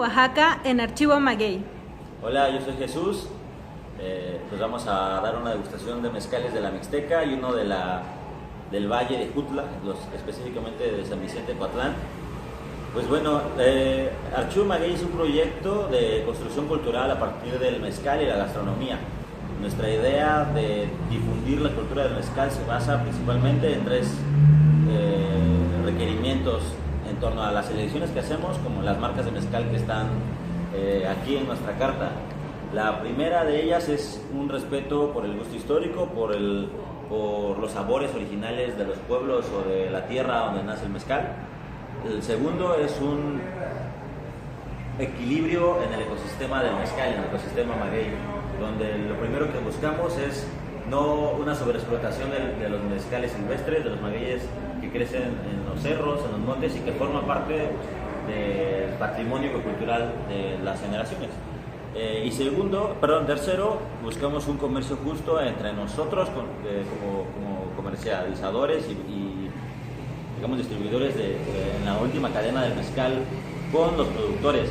Oaxaca, en Archivo Maguey. Hola, yo soy Jesús. Pues vamos a dar una degustación de mezcales de la Mixteca y uno del Valle de Jutla, específicamente de San Vicente Coatlán. Pues bueno, Archivo Maguey es un proyecto de construcción cultural a partir del mezcal y la gastronomía. Nuestra idea de difundir la cultura del mezcal se basa principalmente en tres requerimientos en torno a las selecciones que hacemos, como las marcas de mezcal que están aquí en nuestra carta. La primera de ellas es un respeto por el gusto histórico, por los sabores originales de los pueblos o de la tierra donde nace el mezcal. El segundo es un equilibrio en el ecosistema del mezcal, en el ecosistema maguey, donde lo primero que buscamos es no una sobreexplotación de los mezcales silvestres, de los magueyes que crecen en los cerros, en los montes y que forman parte del patrimonio cultural de las generaciones. Tercero, buscamos un comercio justo entre nosotros como comercializadores y digamos distribuidores en la última cadena del mezcal con los productores.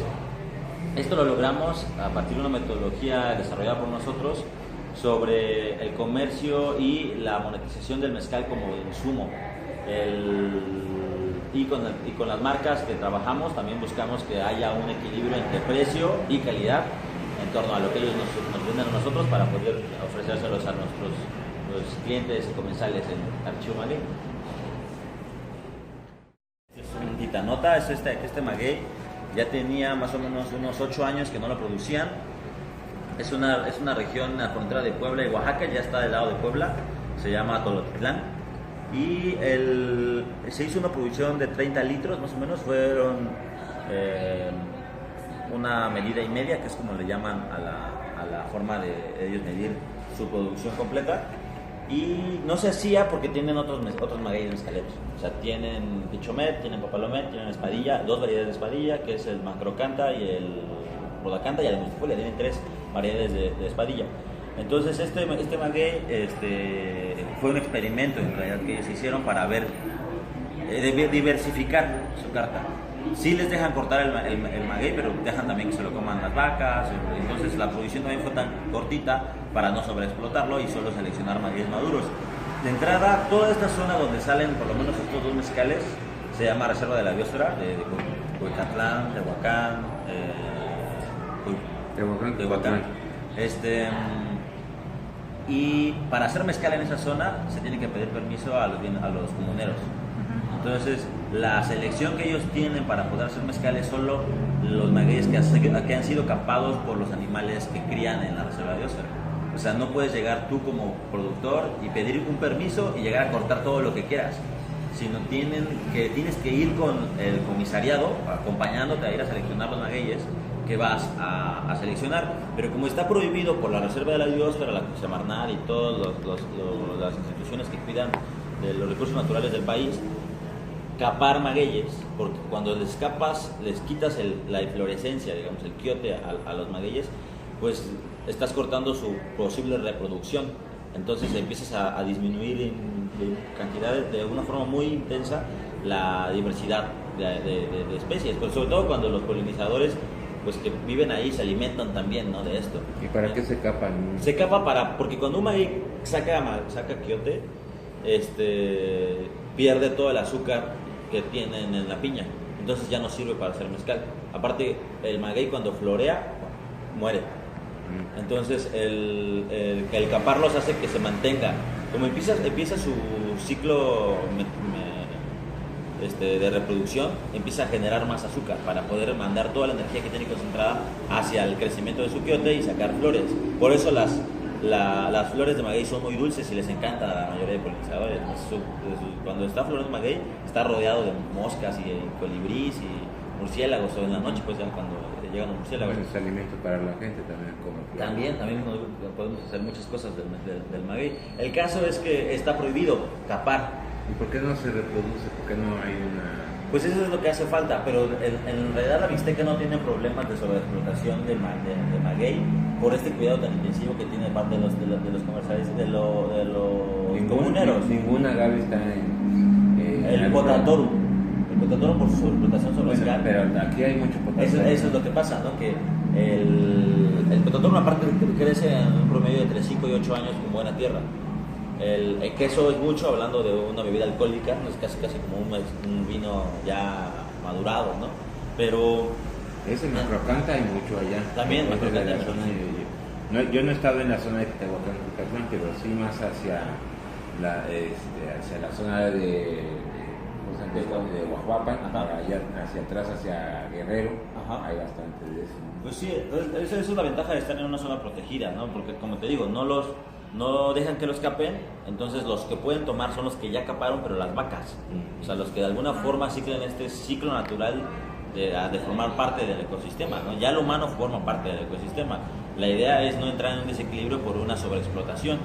Esto lo logramos a partir de una metodología desarrollada por nosotros sobre el comercio y la monetización del mezcal como insumo. Y con las marcas que trabajamos también buscamos que haya un equilibrio entre precio y calidad en torno a lo que ellos nos venden a nosotros para poder ofrecérselos a nuestros clientes y comensales en Archivo Maguey. Este es un Gitanota, este maguey ya tenía más o menos unos 8 años que no lo producían. Es una región en la frontera de Puebla y Oaxaca, ya está del lado de Puebla, se llama Tolotitlán. Y se hizo una producción de 30 litros, más o menos, fueron una medida y media, que es como le llaman a la forma de ellos medir su producción completa. Y no se hacía porque tienen otros magueyes mezcaleros. O sea, tienen Pichomet, tienen Papalomet, tienen Espadilla, 2 variedades de Espadilla, que es el Macrocanta y el Rodacanta, y el Multifolia, tienen 3 variedades de Espadilla. Entonces este maguey fue un experimento en realidad que ellos hicieron para ver, diversificar su carta. Sí les dejan cortar el maguey, pero dejan también que se lo coman las vacas. Entonces la producción también fue tan cortita para no sobreexplotarlo y solo seleccionar magueyes maduros. De entrada, toda esta zona donde salen por lo menos estos 2 mezcales se llama Reserva de la Biosfera, de Huecatlán, Tehuacán. Y para hacer mezcal en esa zona se tiene que pedir permiso a los comuneros. Entonces, la selección que ellos tienen para poder hacer mezcal es solo los magueyes que han sido capados por los animales que crían en la Reserva de Biosfera. O sea, no puedes llegar tú como productor y pedir un permiso y llegar a cortar todo lo que quieras, sino tienes que ir con el comisariado acompañándote a ir a seleccionar los magueyes que vas a seleccionar. Pero como está prohibido por la Reserva de la Biosfera, la Semarnat y todas las instituciones que cuidan de los recursos naturales del país, capar magueyes, porque cuando les capas, les quitas la inflorescencia, digamos, el quiote a los magueyes, pues estás cortando su posible reproducción. Entonces empiezas a disminuir en cantidades de una forma muy intensa la diversidad de especies, pues sobre todo cuando los polinizadores pues que viven ahí se alimentan también, ¿no?, de esto. ¿Y para qué se capan? Se capa porque cuando un maguey saca quiote, pierde todo el azúcar que tienen en la piña, entonces ya no sirve para hacer mezcal. Aparte, el maguey cuando florea muere. Entonces el caparlos hace que se mantenga. Como empieza su ciclo de reproducción, empieza a generar más azúcar para poder mandar toda la energía que tiene concentrada hacia el crecimiento de su quiote y sacar flores. Por eso las flores de maguey son muy dulces y les encanta a la mayoría de polinizadores. Cuando está florando maguey está rodeado de moscas y colibrís y murciélagos, o en la noche pues ya cuando llegan los murciélagos. Es alimento para la gente también. También podemos hacer muchas cosas del maguey. El caso es que está prohibido capar. ¿Y por qué no se reproduce? ¿Por qué no hay una...? Pues eso es lo que hace falta, pero en realidad la Mixteca no tiene problemas de sobreexplotación de maguey por este cuidado tan intensivo que tiene parte de los comerciales, de los comuneros. Ningún agave está en el Potatoru. Petotoro por su sobreexplotación sobre Bueno, mezcal. pero aquí hay mucho potencial. Eso es lo que pasa, ¿no? Que el petotoro, una parte crece en un promedio de entre 5 y 8 años con buena tierra. El queso es mucho, hablando de una bebida alcohólica, no es casi como un vino ya madurado, ¿no? Pero Ese macrocanta hay mucho allá. También Ese de macrocanta la hay zona mucho, yo no he estado en la zona de Tehuacán, Cucatlán, pero sí más hacia la zona de Guajuapan, Ajá. para allá, hacia atrás, hacia Guerrero. Ajá. Hay bastante de eso. pues sí, esa es la ventaja de estar en una zona protegida, ¿no? Porque como te digo, no dejan que lo escapen, entonces los que pueden tomar son los que ya caparon, pero las vacas. O sea, los que de alguna forma siguen este ciclo natural de formar parte del ecosistema, ¿no? Ya el humano forma parte del ecosistema. La idea es no entrar en un desequilibrio por una sobreexplotación.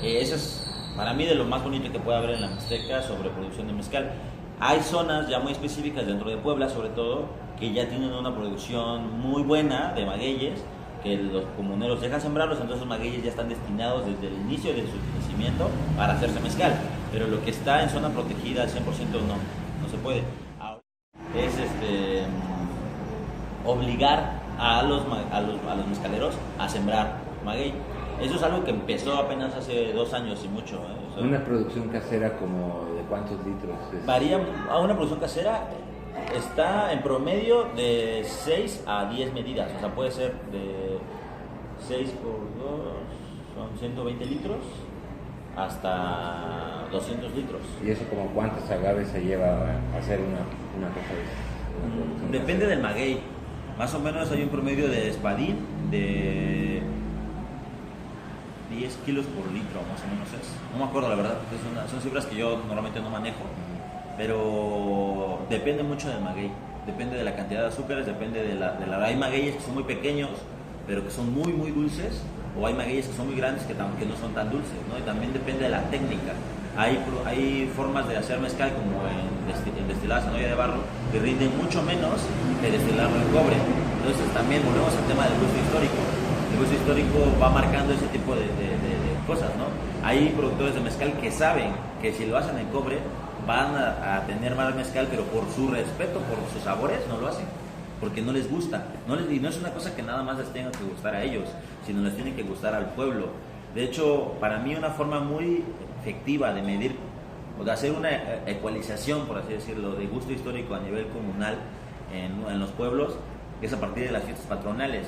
Eso es para mí de lo más bonito que puede haber en la Mixteca sobre producción de mezcal. Hay zonas ya muy específicas dentro de Puebla, sobre todo, que ya tienen una producción muy buena de magueyes, que los comuneros dejan sembrarlos, entonces los magueyes ya están destinados desde el inicio de su crecimiento para hacerse mezcal. Pero lo que está en zona protegida al 100% no se puede. Ahora, es obligar a los mezcaleros a sembrar maguey. Eso es algo que empezó apenas hace 2 años y mucho. O sea, Una producción casera como de cuántos litros es. varía a una producción casera, está en promedio de 6 a 10 medidas. O sea, puede ser de 6 por 2, son 120 litros, hasta 200 litros. ¿Y eso como cuántos agaves se lleva a hacer una cosa de esa? Una producción Depende casera? del maguey. Más o menos hay un promedio de espadín de 10 kilos por litro, más o menos es. No me acuerdo la verdad, son cifras que yo normalmente no manejo, pero depende mucho del maguey. Depende de la cantidad de azúcares, depende de la. Hay magueyes que son muy pequeños, pero que son muy, muy dulces, o hay magueyes que son muy grandes que no son tan dulces, ¿no? Y también depende de la técnica. Hay formas de hacer mezcal, como en destiladas en olla de barro, que rinden mucho menos que destilarlo en cobre. Entonces también volvemos al tema del gusto histórico. El gusto histórico va marcando ese tipo de cosas, ¿no? Hay productores de mezcal que saben que si lo hacen en cobre van a tener más mezcal, pero por su respeto, por sus sabores, no lo hacen, porque no les gusta. Y no es una cosa que nada más les tenga que gustar a ellos, sino les tiene que gustar al pueblo. De hecho, para mí una forma muy efectiva de medir o de hacer una ecualización, por así decirlo, de gusto histórico a nivel comunal en los pueblos es a partir de las fiestas patronales.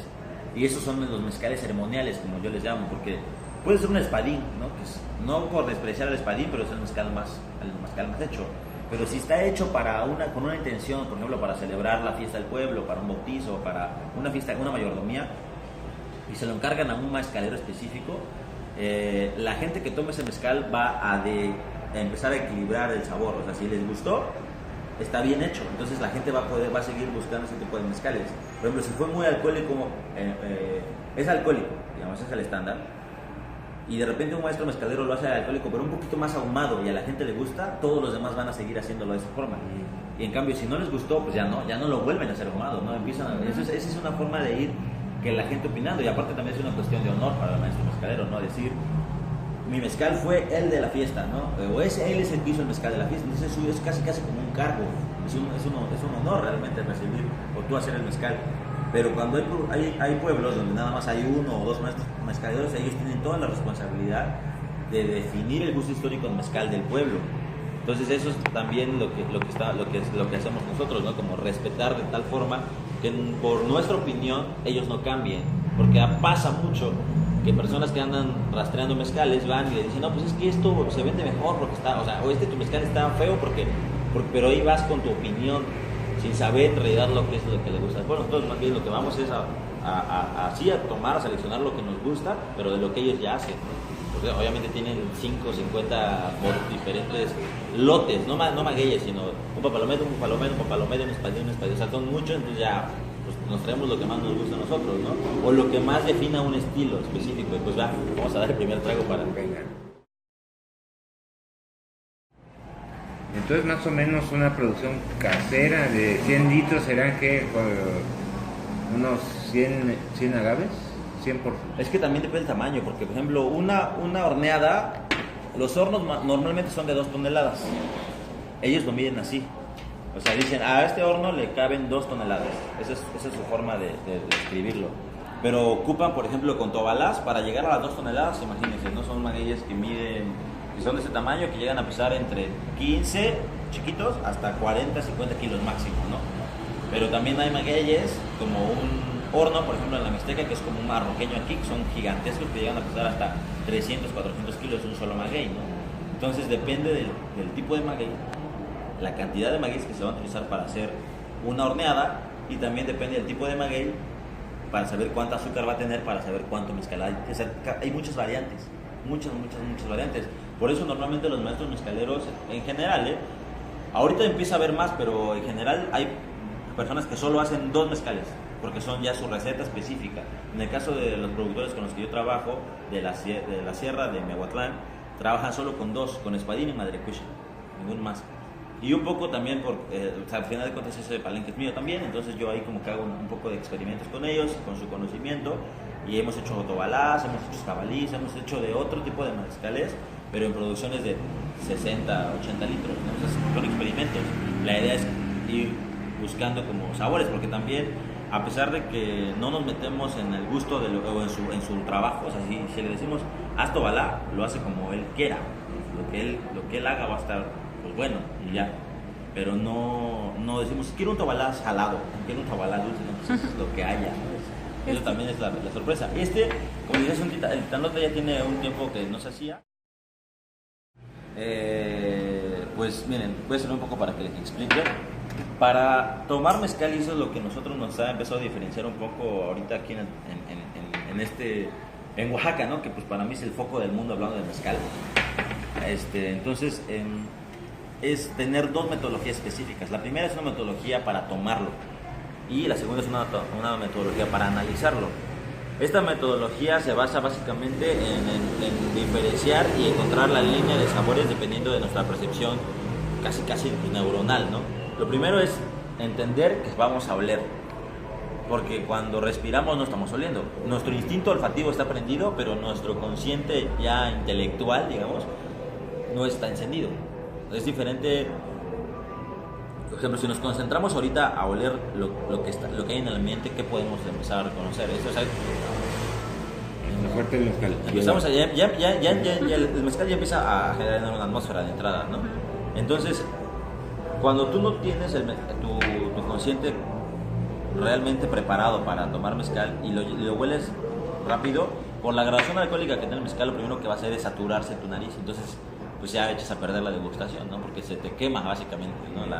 Y esos son los mezcales ceremoniales, como yo les llamo, porque puede ser un espadín, ¿no? Que no por despreciar al espadín, pero es el mezcal más hecho. Pero si está hecho con una intención, por ejemplo, para celebrar la fiesta del pueblo, para un bautizo, para una fiesta, una mayordomía, y se lo encargan a un mezcalero específico, la gente que tome ese mezcal va a empezar a equilibrar el sabor. O sea, si les gustó, está bien hecho, entonces la gente va a seguir buscando ese tipo de mezcales. Por ejemplo, si fue muy alcohólico, es alcohólico, digamos, ese es el estándar, y de repente un maestro mezcalero lo hace alcohólico, pero un poquito más ahumado, y a la gente le gusta, todos los demás van a seguir haciéndolo de esa forma. Y en cambio, si no les gustó, pues ya no lo vuelven a hacer ahumado, ¿no? Esa es una forma de ir que la gente opinando, y aparte también es una cuestión de honor para el maestro mezcalero, ¿no? Decir, mi mezcal fue el de la fiesta, ¿no? O él es el que hizo el mezcal de la fiesta. Entonces es casi como un cargo, es un honor realmente recibir o tú hacer el mezcal. Pero cuando hay pueblos donde nada más hay uno o dos maestros mezcaleros, ellos tienen toda la responsabilidad de definir el gusto histórico del mezcal del pueblo. Entonces eso es también lo que hacemos nosotros, ¿no? Como respetar de tal forma que por nuestra opinión ellos no cambien, porque pasa mucho que personas que andan rastreando mezcales van y le dicen, no, pues es que esto se vende mejor porque tu mezcal está feo pero ahí vas con tu opinión sin saber en realidad lo que es lo que le gusta. Bueno, nosotros más bien lo que vamos es a seleccionar lo que nos gusta, pero de lo que ellos ya hacen, ¿no? Porque obviamente tienen 5, 50 diferentes lotes, no magueyes, sino un papalomedo, un espadín, o sea, son muchos, entonces ya pues nos traemos lo que más nos gusta a nosotros, ¿no? O lo que más defina un estilo específico. Y pues vamos a dar el primer trago para... Venga. Entonces, más o menos una producción casera de 100 litros serán que unos 100 agaves, 100 por... Es que también depende del tamaño, porque por ejemplo una horneada, los hornos normalmente son de 2 toneladas. Ellos lo miden así. O sea, dicen, a este horno le caben 2 toneladas. Esa es su forma de describirlo. Pero ocupan, por ejemplo, con tobalás, para llegar a las 2 toneladas, imagínense, no son magueyes que miden, que son de ese tamaño, que llegan a pesar entre 15 chiquitos hasta 40, 50 kilos máximo, ¿no? Pero también hay magueyes como un horno, por ejemplo, en la Mixteca, que es como un marroqueño aquí, que son gigantescos, que llegan a pesar hasta 300, 400 kilos un solo maguey, ¿no? Entonces depende del tipo de maguey, la cantidad de magueyes que se van a utilizar para hacer una horneada, y también depende del tipo de maguey para saber cuánta azúcar va a tener, para saber cuánto mezcal hay. O sea, hay muchas variantes, muchas variantes. Por eso normalmente los maestros mezcaleros, en general, ahorita empieza a haber más, pero en general hay personas que solo hacen 2 mezcales, porque son ya su receta específica. En el caso de los productores con los que yo trabajo, de la sierra de Miahuatlán, trabajan solo con 2, con Espadín y Madrecucha, ningún más. Y un poco también, o sea, al final de cuentas ese palenque es mío también, entonces yo ahí como que hago un poco de experimentos con ellos, con su conocimiento, y hemos hecho tobalás, hemos hecho jabalís, hemos hecho de otro tipo de mezcales, pero en producciones de 60, 80 litros, ¿no? Entonces, son experimentos. La idea es ir buscando como sabores, porque también, a pesar de que no nos metemos en el gusto de o en su trabajo, o sea, si le decimos haz tobalá, lo hace como él quiera, lo que él haga va a estar pues bueno y ya, pero no decimos quiero un tobalá salado, quiero un tobalá dulce, no, pues eso es lo que haya, ¿no? Eso también es la sorpresa. Como dices, el titanote ya tiene un tiempo que no se hacía. Pues miren, voy a hacer un poco para que les explique. Para tomar mezcal, y eso es lo que nosotros nos ha empezado a diferenciar un poco ahorita aquí en Oaxaca, ¿no? Que pues para mí es el foco del mundo hablando de mezcal. Entonces, es tener 2 metodologías específicas. La primera es una metodología para tomarlo y la segunda es una metodología para analizarlo. Esta metodología se basa básicamente en diferenciar y encontrar la línea de sabores dependiendo de nuestra percepción casi neuronal, ¿no? Lo primero es entender que vamos a oler, porque cuando respiramos no estamos oliendo. Nuestro instinto olfativo está prendido, pero nuestro consciente ya intelectual, digamos, no está encendido. Es diferente. Por ejemplo, si nos concentramos ahorita a oler lo que hay en el ambiente, ¿qué podemos empezar a reconocer? Eso es algo. Fuerte el mezcal. Empezamos el mezcal ya empieza a generar una atmósfera de entrada, ¿no? Entonces, cuando tú no tienes tu consciente realmente preparado para tomar mezcal y lo hueles rápido, por la graduación alcohólica que tiene el mezcal, lo primero que va a hacer es saturarse tu nariz. Entonces, pues ya echas a perder la degustación, ¿no? Porque se te quema básicamente, ¿no? El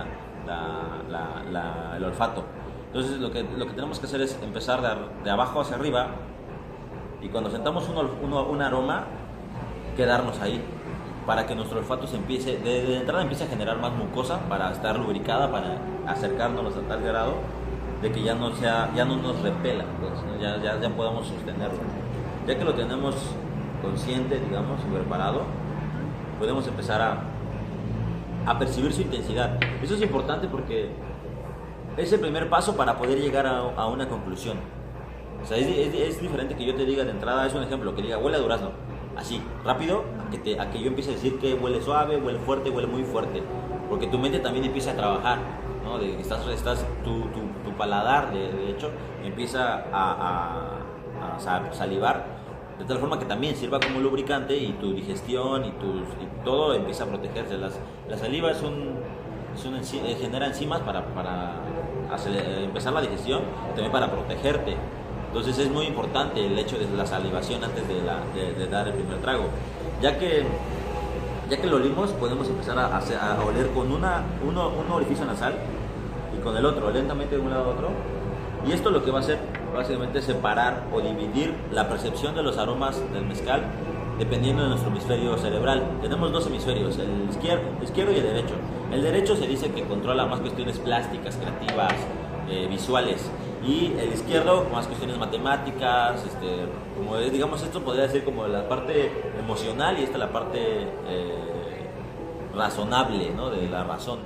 olfato. Entonces, lo que tenemos que hacer es empezar de abajo hacia arriba, y cuando sentamos un aroma, quedarnos ahí, para que nuestro olfato de entrada empiece a generar más mucosa para estar lubricada, para acercarnos a tal grado de que ya no nos repela, pues, ¿no? ya podamos sostenerlo. Ya que lo tenemos consciente, digamos, y preparado, podemos empezar a percibir su intensidad. Eso es importante porque es el primer paso para poder llegar a una conclusión. O sea, es diferente que yo te diga de entrada, es un ejemplo, que diga huele a durazno, así, rápido, a que yo empiece a decir que huele suave, huele fuerte, huele muy fuerte, porque tu mente también empieza a trabajar, ¿no? Tu paladar, de hecho, empieza a salivar, de tal forma que también sirva como lubricante, y tu digestión y todo empieza a protegerse. La saliva genera enzimas para empezar la digestión, también para protegerte. Entonces es muy importante el hecho de la salivación antes de dar el primer trago. Ya que lo olimos, podemos empezar a oler con un orificio nasal y con el otro, lentamente de un lado a otro. Y esto lo que va a hacer básicamente es separar o dividir la percepción de los aromas del mezcal dependiendo de nuestro hemisferio cerebral. Tenemos 2 hemisferios, el izquierdo y el derecho. El derecho se dice que controla más cuestiones plásticas, creativas, visuales, y el izquierdo más cuestiones matemáticas, como digamos, esto podría ser como la parte emocional y esta la parte razonable, ¿no? De la razón.